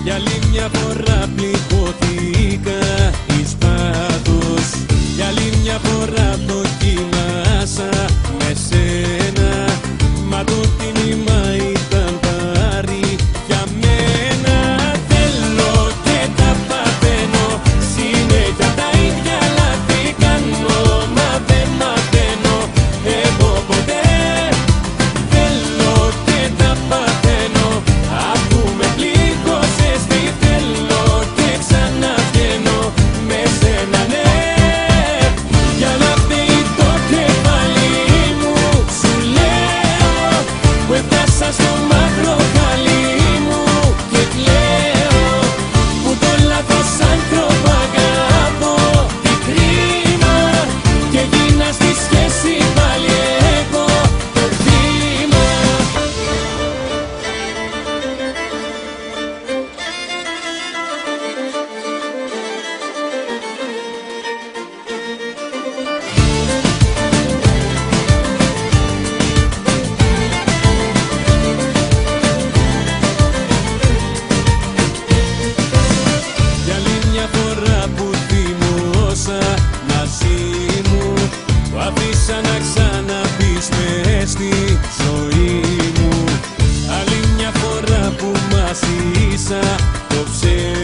Για άλλη μια φορά πληγώθηκα εις πάθος. Για άλλη μια φορά δοκίμασα με σένα, μα το τίμημα ήταν βαρύ για μένα. Θέλω και τα παθαίνω, συνέχεια τα ίδια λάθη κάνω, μα δεν μαθαίνω εγώ ποτέ. Θέλω και τα παθαίνω, αφού με πλήγωσες τι θέλω και ξαναβγαίνω με σένα, ναι. Για να φύγει το κεφάλι μου σου λέω, που έφτασα στο μαύρο χαλί μου και κλαίω, που το λάθος άνθρωπο αγαπώ. Τι κρίμα, και γίνα στη σχέση πάλι εγώ το θύμα. Για άλλη μια φορά που θυμώσα μαζί μου, που αφήσα να ξαναμπείς μες στη ζωή μου. Άλλη μια φορά που μας ζήσα το ψέμα